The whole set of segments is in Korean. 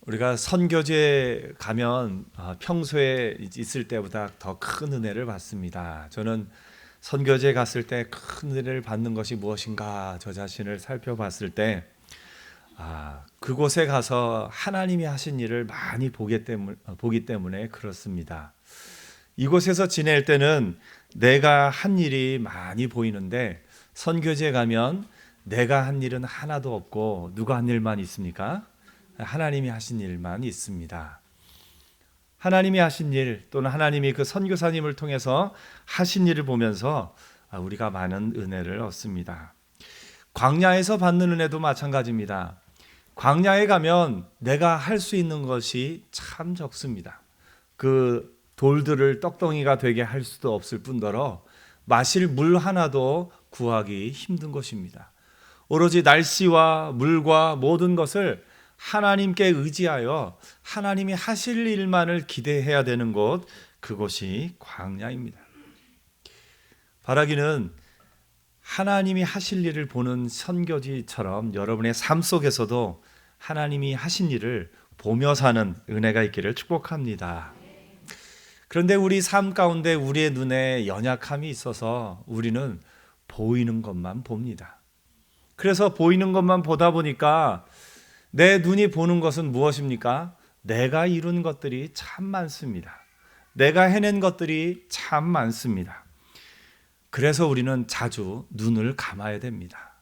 우리가 선교지에 가면 평소에 있을 때보다 더 큰 은혜를 받습니다. 저는 선교지에 갔을 때 큰 은혜를 받는 것이 무엇인가 저 자신을 살펴봤을 때 그곳에 가서 하나님이 하신 일을 많이 보기 때문에 그렇습니다. 이곳에서 지낼 때는 내가 한 일이 많이 보이는데 선교지에 가면 내가 한 일은 하나도 없고 누가 한 일만 있습니까? 하나님이 하신 일만 있습니다. 하나님이 하신 일 또는 하나님이 그 선교사님을 통해서 하신 일을 보면서 우리가 많은 은혜를 얻습니다. 광야에서 받는 은혜도 마찬가지입니다. 광야에 가면 내가 할 수 있는 것이 참 적습니다. 그 돌들을 떡덩이가 되게 할 수도 없을 뿐더러 마실 물 하나도 구하기 힘든 것입니다. 오로지 날씨와 물과 모든 것을 하나님께 의지하여 하나님이 하실 일만을 기대해야 되는 곳, 그곳이 광야입니다. 바라기는 하나님이 하실 일을 보는 선교지처럼 여러분의 삶 속에서도 하나님이 하신 일을 보며 사는 은혜가 있기를 축복합니다. 그런데 우리 삶 가운데 우리의 눈에 연약함이 있어서 우리는 보이는 것만 봅니다. 그래서 보이는 것만 보다 보니까 내 눈이 보는 것은 무엇입니까? 내가 이룬 것들이 참 많습니다. 내가 해낸 것들이 참 많습니다. 그래서 우리는 자주 눈을 감아야 됩니다.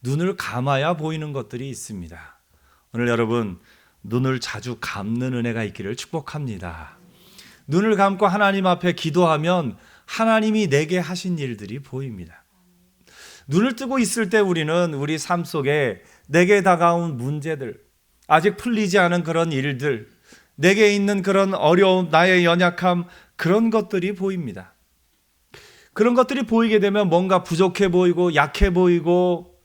눈을 감아야 보이는 것들이 있습니다. 오늘 여러분, 눈을 자주 감는 은혜가 있기를 축복합니다. 눈을 감고 하나님 앞에 기도하면 하나님이 내게 하신 일들이 보입니다. 눈을 뜨고 있을 때 우리는 우리 삶 속에 내게 다가온 문제들, 아직 풀리지 않은 그런 일들, 내게 있는 그런 어려움, 나의 연약함, 그런 것들이 보입니다. 그런 것들이 보이게 되면 뭔가 부족해 보이고 약해 보이고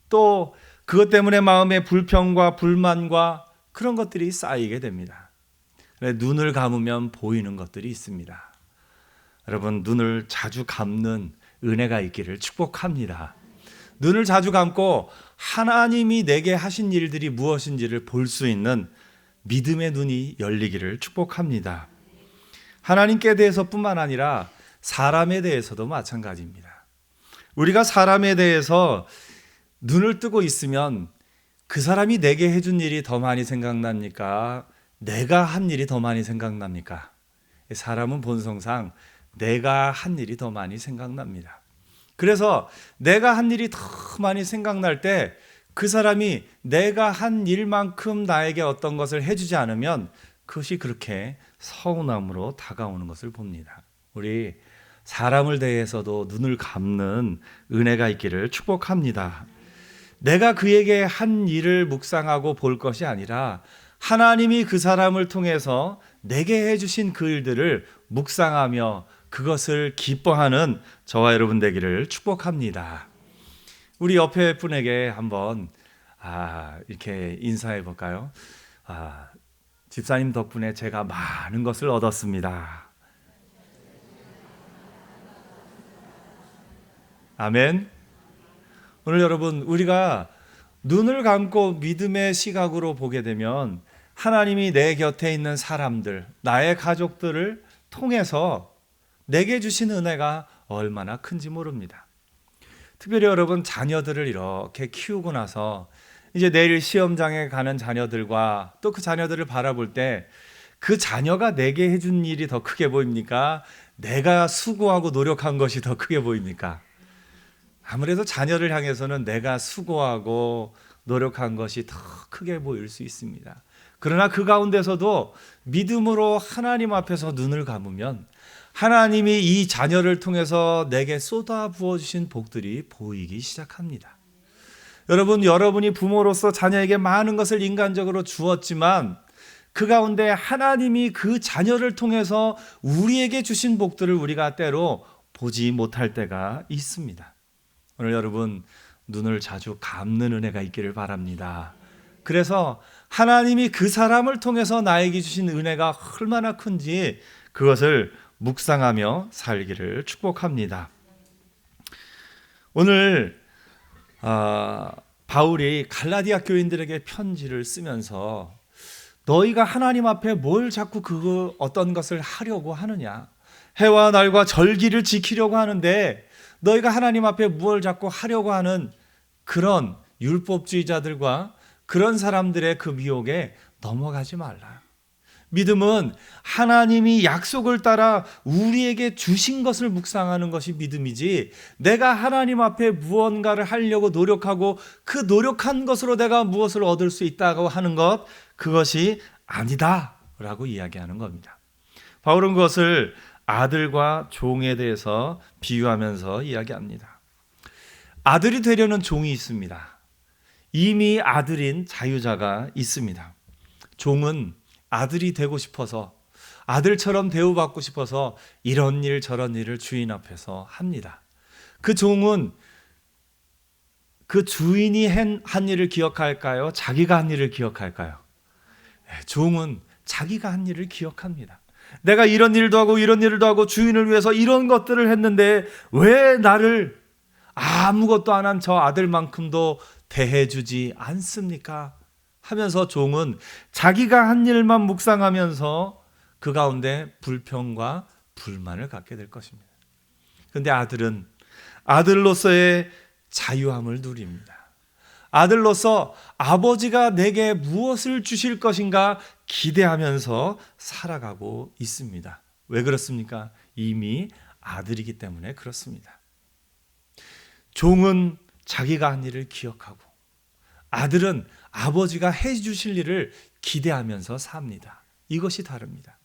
또 그것 때문에 마음의 불평과 불만과 그런 것들이 쌓이게 됩니다. 눈을 감으면 보이는 것들이 있습니다. 여러분, 눈을 자주 감는 은혜가 있기를 축복합니다. 눈을 자주 감고 하나님이 내게 하신 일들이 무엇인지를 볼 수 있는 믿음의 눈이 열리기를 축복합니다. 하나님께 대해서뿐만 아니라 사람에 대해서도 마찬가지입니다. 우리가 사람에 대해서 눈을 뜨고 있으면 그 사람이 내게 해준 일이 더 많이 생각납니까? 내가 한 일이 더 많이 생각납니까? 사람은 본성상 내가 한 일이 더 많이 생각납니다. 그래서 내가 한 일이 더 많이 생각날 때 그 사람이 내가 한 일만큼 나에게 어떤 것을 해주지 않으면 그것이 그렇게 서운함으로 다가오는 것을 봅니다. 우리 사람을 대해서도 눈을 감는 은혜가 있기를 축복합니다. 내가 그에게 한 일을 묵상하고 볼 것이 아니라 하나님이 그 사람을 통해서 내게 해주신 그 일들을 묵상하며 그것을 기뻐하는 저와 여러분 되기를 축복합니다. 우리 옆에 분에게 한번 이렇게 인사해 볼까요? 집사님 덕분에 제가 많은 것을 얻었습니다. 아멘. 오늘 여러분, 우리가 눈을 감고 믿음의 시각으로 보게 되면 하나님이 내 곁에 있는 사람들, 나의 가족들을 통해서 내게 주신 은혜가 얼마나 큰지 모릅니다. 특별히 여러분, 자녀들을 이렇게 키우고 나서 이제 내일 시험장에 가는 자녀들과 또 그 자녀들을 바라볼 때 그 자녀가 내게 해준 일이 더 크게 보입니까? 내가 수고하고 노력한 것이 더 크게 보입니까? 아무래도 자녀를 향해서는 내가 수고하고 노력한 것이 더 크게 보일 수 있습니다. 그러나 그 가운데서도 믿음으로 하나님 앞에서 눈을 감으면 하나님이 이 자녀를 통해서 내게 쏟아 부어주신 복들이 보이기 시작합니다. 여러분, 여러분이 부모로서 자녀에게 많은 것을 인간적으로 주었지만 그 가운데 하나님이 그 자녀를 통해서 우리에게 주신 복들을 우리가 때로 보지 못할 때가 있습니다. 오늘 여러분, 눈을 자주 감는 은혜가 있기를 바랍니다. 그래서 하나님이 그 사람을 통해서 나에게 주신 은혜가 얼마나 큰지 그것을 묵상하며 살기를 축복합니다. 오늘 바울이 갈라디아 교인들에게 편지를 쓰면서 너희가 하나님 앞에 뭘 자꾸 어떤 것을 하려고 하느냐? 해와 달과 절기를 지키려고 하는데 너희가 하나님 앞에 뭘 자꾸 하려고 하는 그런 율법주의자들과 그런 사람들의 그 미혹에 넘어가지 말라. 믿음은 하나님이 약속을 따라 우리에게 주신 것을 묵상하는 것이 믿음이지, 내가 하나님 앞에 무언가를 하려고 노력하고 그 노력한 것으로 내가 무엇을 얻을 수 있다고 하는 것, 그것이 아니다 라고 이야기하는 겁니다. 바울은 그것을 아들과 종에 대해서 비유하면서 이야기합니다. 아들이 되려는 종이 있습니다. 이미 아들인 자유자가 있습니다. 종은 아들이 되고 싶어서, 아들처럼 대우받고 싶어서 이런 일 저런 일을 주인 앞에서 합니다. 그 종은 그 주인이 한 일을 기억할까요? 자기가 한 일을 기억할까요? 종은 자기가 한 일을 기억합니다. 내가 이런 일도 하고 이런 일도 하고 주인을 위해서 이런 것들을 했는데 왜 나를 아무것도 안 한 저 아들만큼도 대해주지 않습니까? 하면서 종은 자기가 한 일만 묵상하면서 그 가운데 불평과 불만을 갖게 될 것입니다. 그런데 아들은 아들로서의 자유함을 누립니다. 아들로서 아버지가 내게 무엇을 주실 것인가 기대하면서 살아가고 있습니다. 왜 그렇습니까? 이미 아들이기 때문에 그렇습니다. 종은 자기가 한 일을 기억하고, 아들은 아버지가 해 주실 일을 기대하면서 삽니다. 이것이 다릅니다.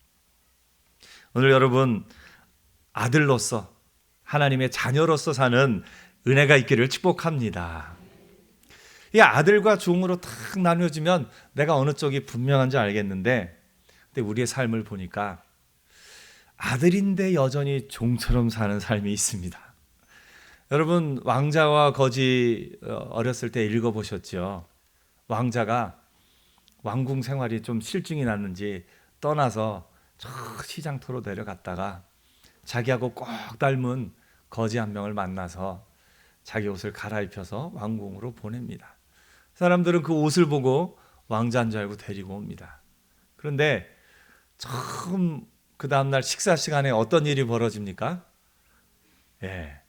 오늘 여러분, 아들로서, 하나님의 자녀로서 사는 은혜가 있기를 축복합니다. 이 아들과 종으로 탁 나뉘어지면 내가 어느 쪽이 분명한지 알겠는데, 근데 우리의 삶을 보니까 아들인데 여전히 종처럼 사는 삶이 있습니다. 여러분, 왕자와 거지 어렸을 때 읽어보셨죠? 왕자가 왕궁 생활이 좀 실증이 났는지 떠나서 저 시장터로 내려갔다가 자기하고 꼭 닮은 거지 한 명을 만나서 자기 옷을 갈아입혀서 왕궁으로 보냅니다. 사람들은 그 옷을 보고 왕자인 줄 알고 데리고 옵니다. 그런데 처음 그 다음날 식사 시간에 어떤 일이 벌어집니까?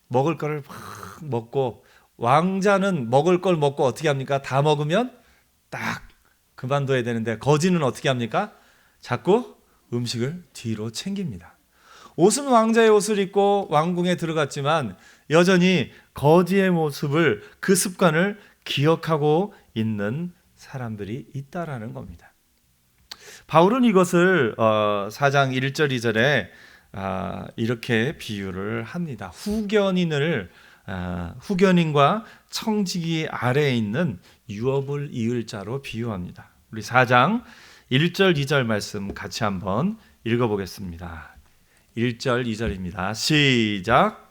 먹을 거를 막 먹고, 왕자는 먹을 걸 먹고 어떻게 합니까? 다 먹으면 딱 그만둬야 되는데 거지는 어떻게 합니까? 자꾸 음식을 뒤로 챙깁니다. 옷은 왕자의 옷을 입고 왕궁에 들어갔지만 여전히 거지의 모습을, 그 습관을 기억하고 있는 사람들이 있다라는 겁니다. 바울은 이것을 4장 1절 2절에 이렇게 비유를 합니다. 후견인과 청지기 아래에 있는 유업을 이을 자로 비유합니다. 우리 4장 1절 2절 말씀 같이 한번 읽어보겠습니다. 1절 2절입니다. 시작.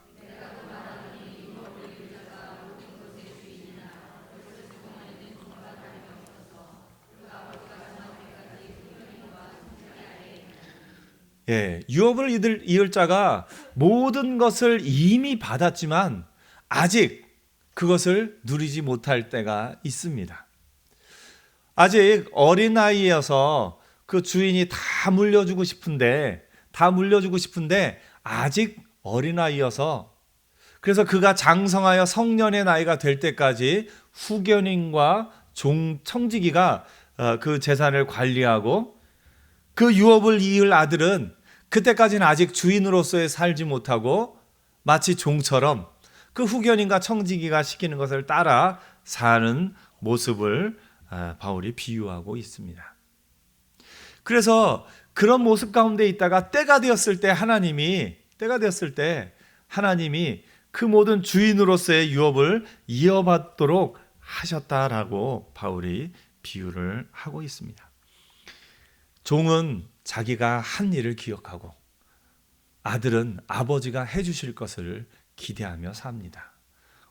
유업을 이을 자가 모든 것을 이미 받았지만 아직 그것을 누리지 못할 때가 있습니다. 아직 어린아이여서 그 주인이 다 물려주고 싶은데 아직 어린아이여서, 그래서 그가 장성하여 성년의 나이가 될 때까지 후견인과 청지기가 그 재산을 관리하고, 그 유업을 이을 아들은 그때까지는 아직 주인으로서의 살지 못하고 마치 종처럼 그 후견인과 청지기가 시키는 것을 따라 사는 모습을 바울이 비유하고 있습니다. 그래서 그런 모습 가운데 있다가 때가 되었을 때 하나님이 그 모든 주인으로서의 유업을 이어받도록 하셨다라고 바울이 비유를 하고 있습니다. 종은 자기가 한 일을 기억하고, 아들은 아버지가 해주실 것을 기대하며 삽니다.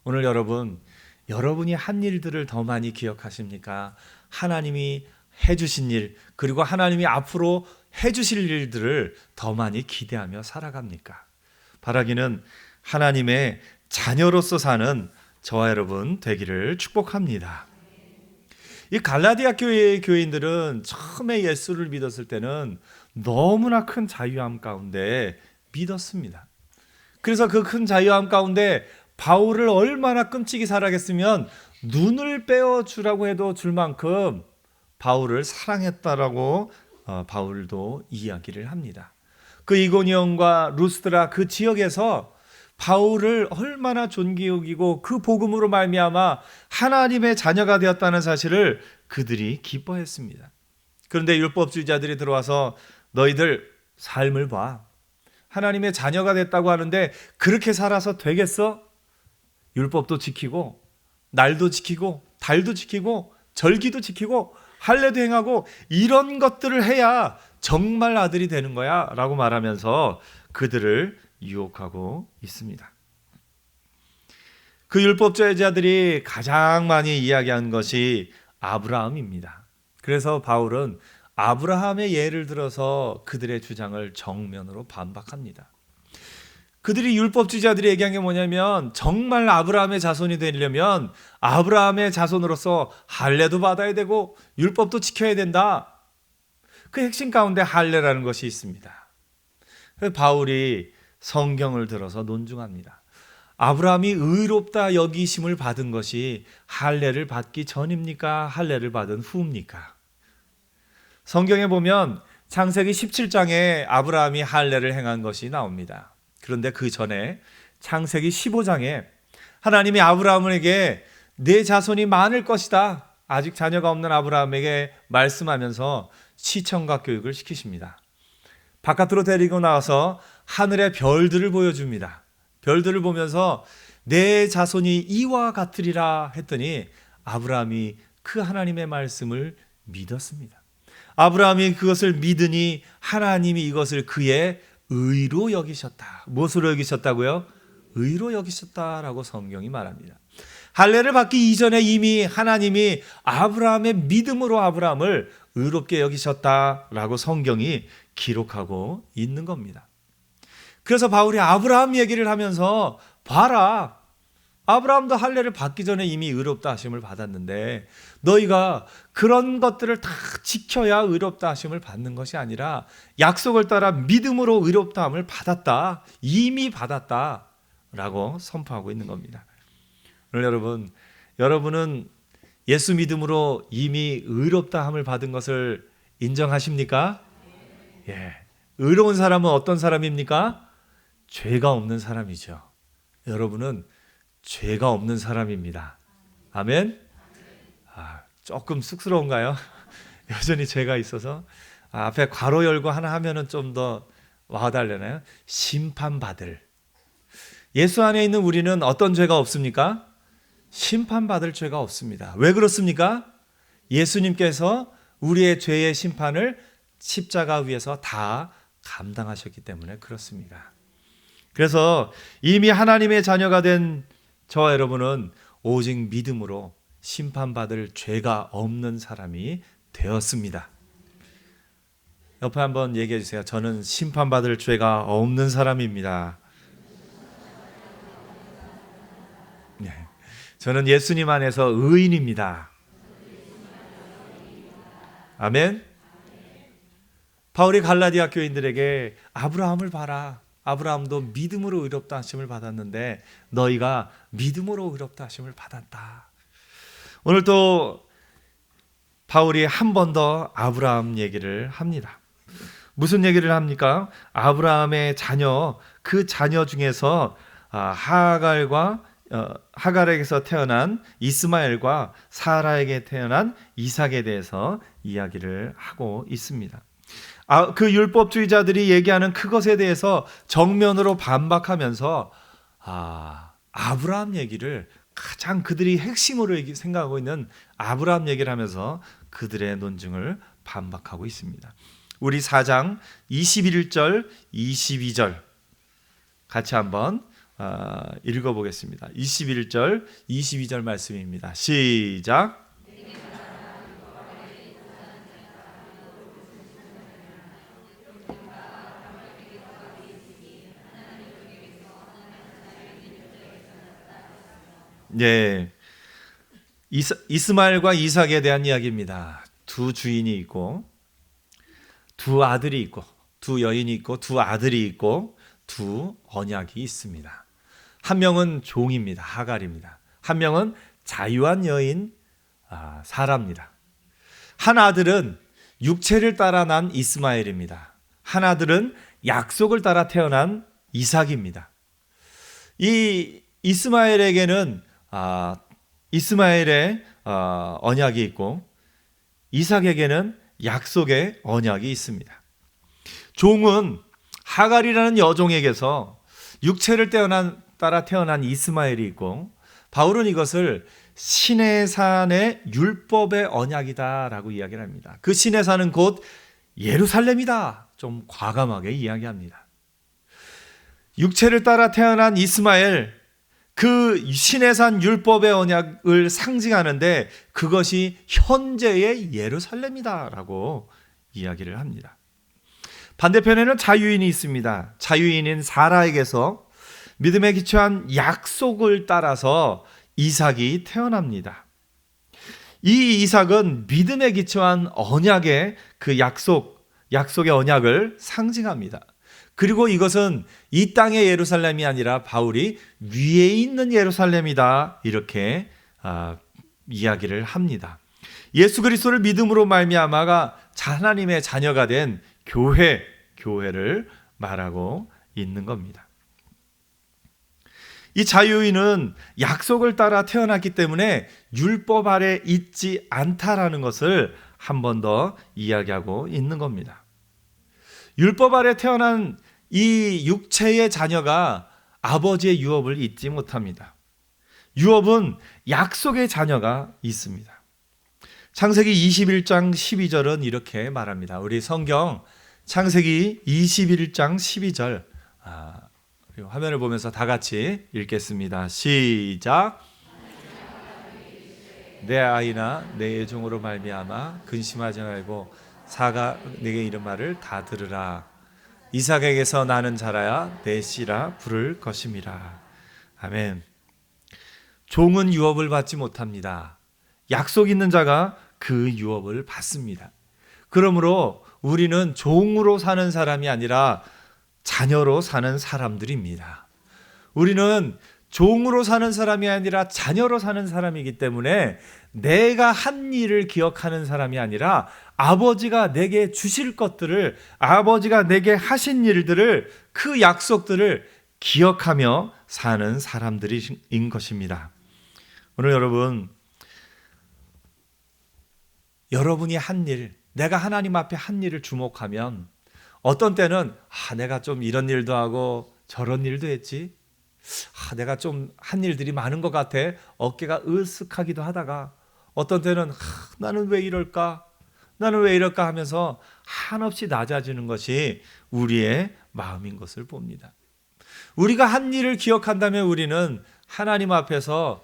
오늘 여러분이 한 일들을 더 많이 기억하십니까? 하나님이 해주신 일, 그리고 하나님이 앞으로 해주실 일들을 더 많이 기대하며 살아갑니까? 바라기는 하나님의 자녀로서 사는 저와 여러분 되기를 축복합니다. 이 갈라디아 교회의 교인들은 처음에 예수를 믿었을 때는 너무나 큰 자유함 가운데 믿었습니다. 그래서 그 큰 자유함 가운데 바울을 얼마나 끔찍이 살아겠으면 눈을 빼어주라고 해도 줄 만큼 바울을 사랑했다라고 바울도 이야기를 합니다. 그 이고니온과 루스드라 그 지역에서 바울을 얼마나 존귀 여기고 그 복음으로 말미암아 하나님의 자녀가 되었다는 사실을 그들이 기뻐했습니다. 그런데 율법주의자들이 들어와서 너희들 삶을 봐. 하나님의 자녀가 됐다고 하는데 그렇게 살아서 되겠어? 율법도 지키고 날도 지키고 달도 지키고 절기도 지키고 할례도 행하고 이런 것들을 해야 정말 아들이 되는 거야 라고 말하면서 그들을 유혹하고 있습니다. 그 율법주의자들이 가장 많이 이야기한 것이 아브라함입니다. 그래서 바울은 아브라함의 예를 들어서 그들의 주장을 정면으로 반박합니다. 그들이 율법주의자들이 얘기한 게 뭐냐면 정말 아브라함의 자손이 되려면 아브라함의 자손으로서 할례도 받아야 되고 율법도 지켜야 된다. 그 핵심 가운데 할례라는 것이 있습니다. 바울이 성경을 들어서 논중합니다. 아브라함이 의롭다 여기심을 받은 것이 할례를 받기 전입니까? 할례를 받은 후입니까? 성경에 보면 창세기 17장에 아브라함이 할례를 행한 것이 나옵니다. 그런데 그 전에 창세기 15장에 하나님이 아브라함에게 내 자손이 많을 것이다. 아직 자녀가 없는 아브라함에게 말씀하면서 시청각 교육을 시키십니다. 바깥으로 데리고 나와서 하늘의 별들을 보여줍니다. 별들을 보면서 내 자손이 이와 같으리라 했더니 아브라함이 그 하나님의 말씀을 믿었습니다. 아브라함이 그것을 믿으니 하나님이 이것을 그의 의로 여기셨다. 무엇으로 여기셨다고요? 의로 여기셨다라고 성경이 말합니다. 할례를 받기 이전에 이미 하나님이 아브라함의 믿음으로 아브라함을 의롭게 여기셨다라고 성경이 기록하고 있는 겁니다. 그래서 바울이 아브라함 얘기를 하면서 봐라. 아브라함도 할례를 받기 전에 이미 의롭다 하심을 받았는데 너희가 그런 것들을 다 지켜야 의롭다 하심을 받는 것이 아니라 약속을 따라 믿음으로 의롭다 함을 받았다. 이미 받았다. 라고 선포하고 있는 겁니다. 오늘 여러분은 예수 믿음으로 이미 의롭다 함을 받은 것을 인정하십니까? 예. 의로운 사람은 어떤 사람입니까? 죄가 없는 사람이죠. 여러분은 죄가 없는 사람입니다. 아멘? 조금 쑥스러운가요? 여전히 죄가 있어서 앞에 괄호 열고 하나 하면은 좀 더 와달래나요? 심판받을. 예수 안에 있는 우리는 어떤 죄가 없습니까? 심판받을 죄가 없습니다. 왜 그렇습니까? 예수님께서 우리의 죄의 심판을 십자가 위에서 다 감당하셨기 때문에 그렇습니다. 그래서 이미 하나님의 자녀가 된 저와 여러분은 오직 믿음으로 심판받을 죄가 없는 사람이 되었습니다. 옆에 한번 얘기해 주세요. 저는 심판받을 죄가 없는 사람입니다. 네. 저는 예수님 안에서 의인입니다. 아멘. 바울이 갈라디아 교인들에게 아브라함을 봐라. 아브라함도 믿음으로 의롭다 하심을 받았는데 너희가 믿음으로 의롭다 하심을 받았다. 오늘 또 바울이 한 번 더 아브라함 얘기를 합니다. 무슨 얘기를 합니까? 아브라함의 자녀, 그 자녀 중에서 하갈에게서 태어난 이스마엘과 사라에게 태어난 이삭에 대해서 이야기를 하고 있습니다. 그 율법주의자들이 얘기하는 그것에 대해서 정면으로 반박하면서 아브라함 얘기를 가장 그들이 핵심으로 생각하고 있는 아브라함 얘기를 하면서 그들의 논증을 반박하고 있습니다. 우리 4장 21절 22절 같이 한번 읽어보겠습니다. 21절 22절 말씀입니다. 시작. 네. 이스마엘과 이삭에 대한 이야기입니다. 두 주인이 있고 두 아들이 있고 두 여인이 있고 두 아들이 있고 두 언약이 있습니다. 한 명은 종입니다. 하갈입니다. 한 명은 자유한 여인 사라입니다. 한 아들은 육체를 따라 난 이스마엘입니다. 한 아들은 약속을 따라 태어난 이삭입니다. 이 이스마엘에게는 이스마엘의 언약이 있고 이삭에게는 약속의 언약이 있습니다. 종은 하갈이라는 여종에게서 육체를 따라 태어난 이스마엘이 있고 바울은 이것을 신의 산의 율법의 언약이다라고 이야기를 합니다. 그 신의 산은 곧 예루살렘이다. 좀 과감하게 이야기합니다. 육체를 따라 태어난 이스마엘, 그 신의 산 율법의 언약을 상징하는데 그것이 현재의 예루살렘이다라고 이야기를 합니다. 반대편에는 자유인이 있습니다. 자유인인 사라에게서 믿음에 기초한 약속을 따라서 이삭이 태어납니다. 이 이삭은 믿음에 기초한 언약의 그 약속의 언약을 상징합니다. 그리고 이것은 이 땅의 예루살렘이 아니라 바울이 위에 있는 예루살렘이다 이렇게 이야기를 합니다. 예수 그리스도를 믿음으로 말미암아가 하나님의 자녀가 된 교회를 말하고 있는 겁니다. 이 자유인은 약속을 따라 태어났기 때문에 율법 아래 있지 않다라는 것을 한 번 더 이야기하고 있는 겁니다. 율법 아래 태어난 이 육체의 자녀가 아버지의 유업을 잊지 못합니다. 유업은 약속의 자녀가 있습니다. 창세기 21장 12절은 이렇게 말합니다. 우리 성경 창세기 21장 12절 화면을 보면서 다 같이 읽겠습니다. 시작. 내 아이나 내 애종으로 말미암아 근심하지 말고 사가 내게 이른 말을 다 들으라. 이삭에게서 나는 자라야 내 씨라 부를 것임이라. 아멘. 종은 유업을 받지 못합니다. 약속 있는 자가 그 유업을 받습니다. 그러므로 우리는 종으로 사는 사람이 아니라 자녀로 사는 사람들입니다. 우리는 종으로 사는 사람이 아니라 자녀로 사는 사람이기 때문에 내가 한 일을 기억하는 사람이 아니라 아버지가 내게 주실 것들을, 아버지가 내게 하신 일들을, 그 약속들을 기억하며 사는 사람들인 것입니다. 오늘 여러분이 한 일, 내가 하나님 앞에 한 일을 주목하면 어떤 때는 내가 좀 이런 일도 하고 저런 일도 했지, 내가 좀 한 일들이 많은 것 같아 어깨가 으쓱하기도 하다가 어떤 때는 나는 왜 이럴까 하면서 한없이 낮아지는 것이 우리의 마음인 것을 봅니다. 우리가 한 일을 기억한다면 우리는 하나님 앞에서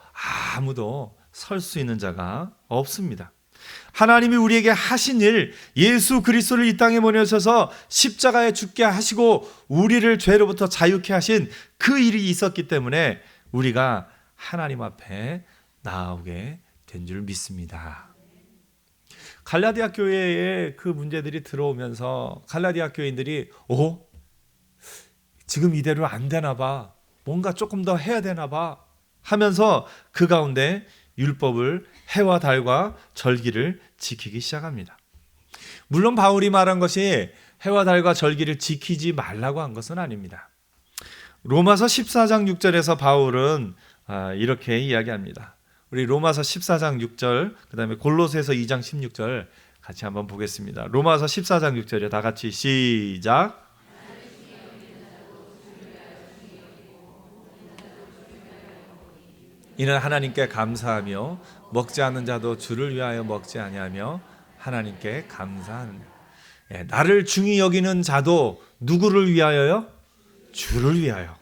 아무도 설 수 있는 자가 없습니다. 하나님이 우리에게 하신 일, 예수 그리스도를 이 땅에 보내셔서 십자가에 죽게 하시고 우리를 죄로부터 자유케 하신 그 일이 있었기 때문에 우리가 하나님 앞에 나오게 된 줄 믿습니다. 갈라디아 교회에 그 문제들이 들어오면서 갈라디아 교인들이 지금 이대로 안 되나 봐, 뭔가 조금 더 해야 되나 봐 하면서 그 가운데 율법을, 해와 달과 절기를 지키기 시작합니다. 물론 바울이 말한 것이 해와 달과 절기를 지키지 말라고 한 것은 아닙니다. 로마서 14장 6절에서 바울은 이렇게 이야기합니다. 우리 로마서 14장 6절, 그 다음에 골로새서 2장 16절 같이 한번 보겠습니다. 로마서 14장 6절에 다 같이 시작. 이는 하나님께 감사하며 먹지 않는 자도 주를 위하여 먹지 아니하며 하나님께 감사하는. 나를 중히 여기는 자도 누구를 위하여요? 주를 위하여.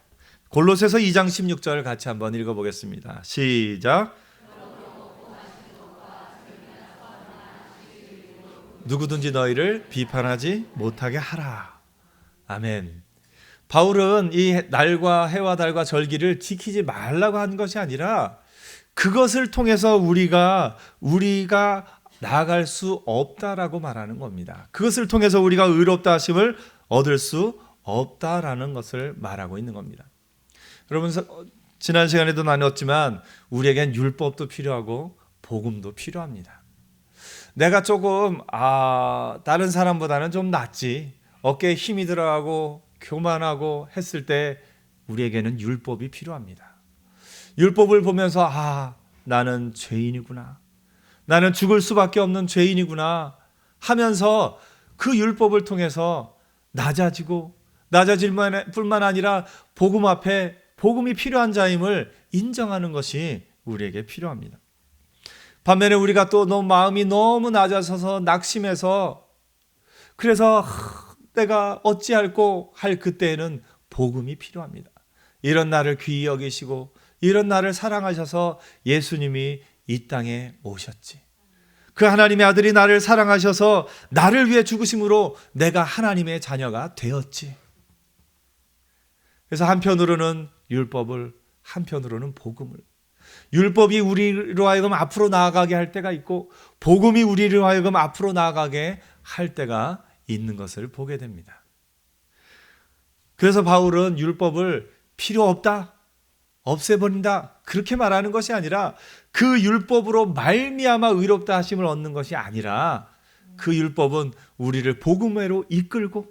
골로새서 2장 16절 같이 한번 읽어보겠습니다. 시작. 누구든지 너희를 비판하지 못하게 하라. 아멘. 바울은 이 날과 해와 달과 절기를 지키지 말라고 한 것이 아니라 그것을 통해서 우리가 나아갈 수 없다라고 말하는 겁니다. 그것을 통해서 우리가 의롭다 하심을 얻을 수 없다라는 것을 말하고 있는 겁니다. 여러분, 지난 시간에도 나눴지만 우리에겐 율법도 필요하고 복음도 필요합니다. 내가 조금 다른 사람보다는 좀 낫지, 어깨에 힘이 들어가고 교만하고 했을 때 우리에게는 율법이 필요합니다. 율법을 보면서 나는 죄인이구나, 나는 죽을 수밖에 없는 죄인이구나 하면서 그 율법을 통해서 낮아질 뿐만 아니라 복음 앞에 복음이 필요한 자임을 인정하는 것이 우리에게 필요합니다. 반면에 우리가 또 마음이 너무 낮아져서 낙심해서 그래서 내가 어찌할꼬 할 그때에는 복음이 필요합니다. 이런 나를 귀히 여기시고 이런 나를 사랑하셔서 예수님이 이 땅에 오셨지. 그 하나님의 아들이 나를 사랑하셔서 나를 위해 죽으심으로 내가 하나님의 자녀가 되었지. 그래서 한편으로는 율법을, 한편으로는 복음을, 율법이 우리로 하여금 앞으로 나아가게 할 때가 있고 복음이 우리로 하여금 앞으로 나아가게 할 때가 있는 것을 보게 됩니다. 그래서 바울은 율법을 필요 없다, 없애버린다, 그렇게 말하는 것이 아니라 그 율법으로 말미암아 의롭다 하심을 얻는 것이 아니라 그 율법은 우리를 복음으로 이끌고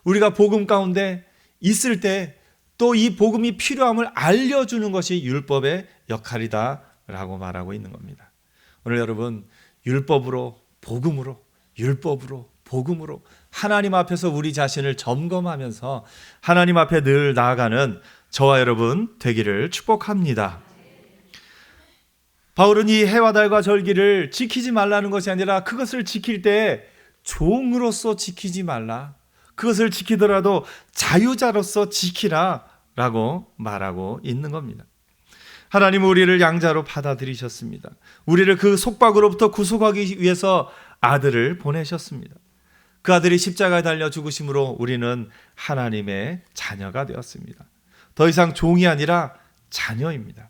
우리가 복음 가운데 있을 때 또 이 복음이 필요함을 알려주는 것이 율법의 역할이다라고 말하고 있는 겁니다. 오늘 여러분, 율법으로 복음으로, 율법으로 복음으로 하나님 앞에서 우리 자신을 점검하면서 하나님 앞에 늘 나아가는 저와 여러분 되기를 축복합니다. 바울은 이 해와 달과 절기를 지키지 말라는 것이 아니라 그것을 지킬 때 종으로서 지키지 말라, 그것을 지키더라도 자유자로서 지키라라고 말하고 있는 겁니다. 하나님은 우리를 양자로 받아들이셨습니다. 우리를 그 속박으로부터 구속하기 위해서 아들을 보내셨습니다. 그 아들이 십자가에 달려 죽으심으로 우리는 하나님의 자녀가 되었습니다. 더 이상 종이 아니라 자녀입니다.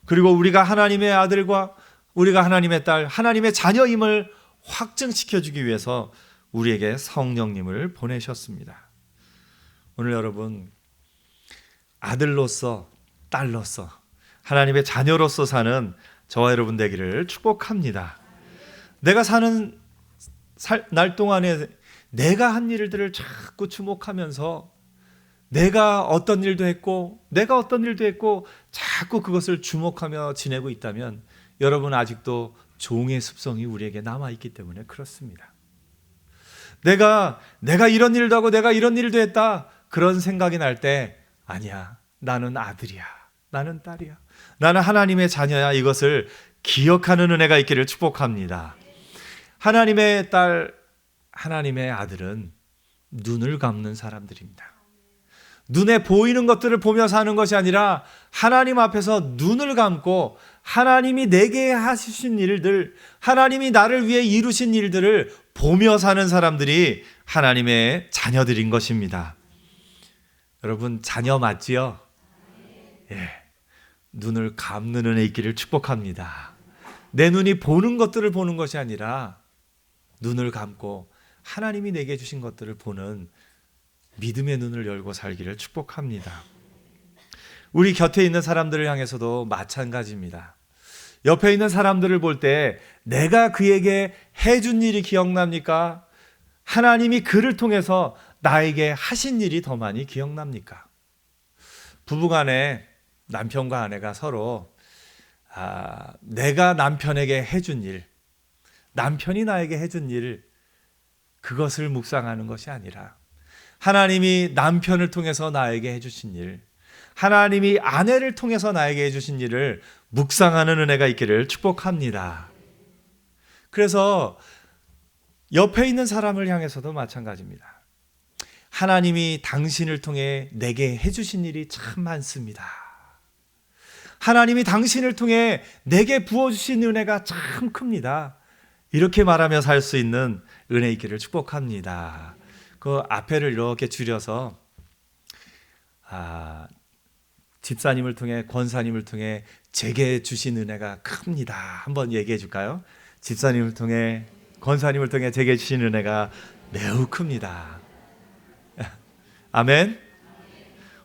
그리고 우리가 하나님의 아들과 우리가 하나님의 딸, 하나님의 자녀임을 확증시켜주기 위해서 우리에게 성령님을 보내셨습니다. 오늘 여러분, 아들로서, 딸로서, 하나님의 자녀로서 사는 저와 여러분 되기를 축복합니다. 내가 사는 날 동안에 내가 한 일들을 자꾸 주목하면서 내가 어떤 일도 했고 자꾸 그것을 주목하며 지내고 있다면 여러분 아직도 종의 습성이 우리에게 남아있기 때문에 그렇습니다. 내가 이런 일도 하고 내가 이런 일도 했다, 그런 생각이 날 때 아니야, 나는 아들이야, 나는 딸이야, 나는 하나님의 자녀야, 이것을 기억하는 은혜가 있기를 축복합니다. 하나님의 딸, 하나님의 아들은 눈을 감는 사람들입니다. 눈에 보이는 것들을 보며 사는 것이 아니라 하나님 앞에서 눈을 감고 하나님이 내게 하신 일들, 하나님이 나를 위해 이루신 일들을 보며 사는 사람들이 하나님의 자녀들인 것입니다. 여러분, 자녀 맞지요? 예. 눈을 감는 은혜 있기를 축복합니다. 내 눈이 보는 것들을 보는 것이 아니라 눈을 감고 하나님이 내게 주신 것들을 보는 믿음의 눈을 열고 살기를 축복합니다. 우리 곁에 있는 사람들을 향해서도 마찬가지입니다. 옆에 있는 사람들을 볼 때 내가 그에게 해준 일이 기억납니까? 하나님이 그를 통해서 나에게 하신 일이 더 많이 기억납니까? 부부간에 남편과 아내가 서로 내가 남편에게 해준 일, 남편이 나에게 해준 일, 그것을 묵상하는 것이 아니라 하나님이 남편을 통해서 나에게 해주신 일, 하나님이 아내를 통해서 나에게 해주신 일을 묵상하는 은혜가 있기를 축복합니다. 그래서 옆에 있는 사람을 향해서도 마찬가지입니다. 하나님이 당신을 통해 내게 해주신 일이 참 많습니다. 하나님이 당신을 통해 내게 부어주신 은혜가 참 큽니다. 이렇게 말하며 살 수 있는 은혜 있기를 축복합니다. 그 앞에를 이렇게 줄여서 집사님을 통해, 권사님을 통해 제게 주신 은혜가 큽니다. 한번 얘기해 줄까요? 집사님을 통해, 권사님을 통해 제게 주신 은혜가 매우 큽니다. 아멘.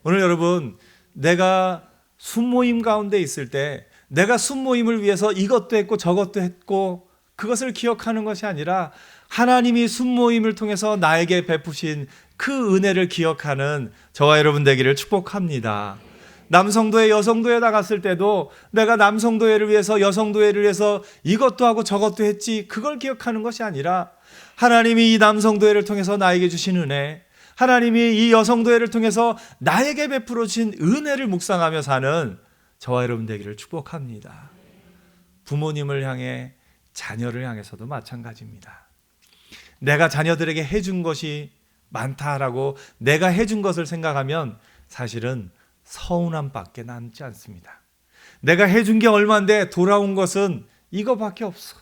오늘 여러분, 내가 순모임 가운데 있을 때 내가 순모임을 위해서 이것도 했고 저것도 했고 그것을 기억하는 것이 아니라 하나님이 순모임을 통해서 나에게 베푸신 그 은혜를 기억하는 저와 여러분 되기를 축복합니다. 남성도회, 여성도회 나갔을 때도 내가 남성도회를 위해서, 여성도회를 위해서 이것도 하고 저것도 했지, 그걸 기억하는 것이 아니라 하나님이 이 남성도회를 통해서 나에게 주신 은혜, 하나님이 이 여성도회를 통해서 나에게 베풀어 주신 은혜를 묵상하며 사는 저와 여러분 되기를 축복합니다. 부모님을 향해, 자녀를 향해서도 마찬가지입니다. 내가 자녀들에게 해준 것이 많다라고 내가 해준 것을 생각하면 사실은 서운함밖에 남지 않습니다. 내가 해준 게 얼마인데 돌아온 것은 이거밖에 없어.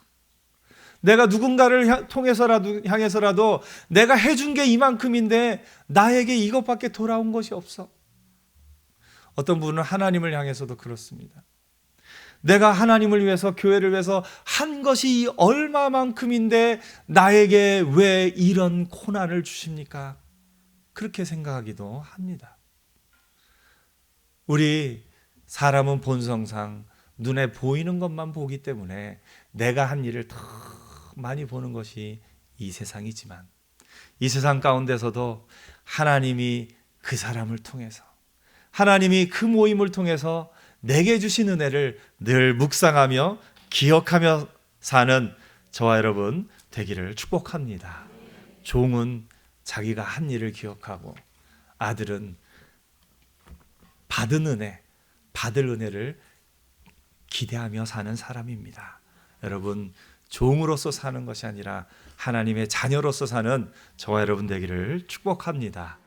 내가 누군가를 통해서라도, 향해서라도 내가 해준 게 이만큼인데 나에게 이것밖에 돌아온 것이 없어. 어떤 분은 하나님을 향해서도 그렇습니다. 내가 하나님을 위해서, 교회를 위해서 한 것이 얼마만큼인데 나에게 왜 이런 고난을 주십니까? 그렇게 생각하기도 합니다. 우리 사람은 본성상 눈에 보이는 것만 보기 때문에 내가 한 일을 더 많이 보는 것이 이 세상이지만, 이 세상 가운데서도 하나님이 그 사람을 통해서, 하나님이 그 모임을 통해서 내게 주신 은혜를 늘 묵상하며 기억하며 사는 저와 여러분 되기를 축복합니다. 종은 자기가 한 일을 기억하고 아들은 받은 은혜, 받을 은혜를 기대하며 사는 사람입니다. 여러분, 종으로서 사는 것이 아니라 하나님의 자녀로서 사는 저와 여러분 되기를 축복합니다.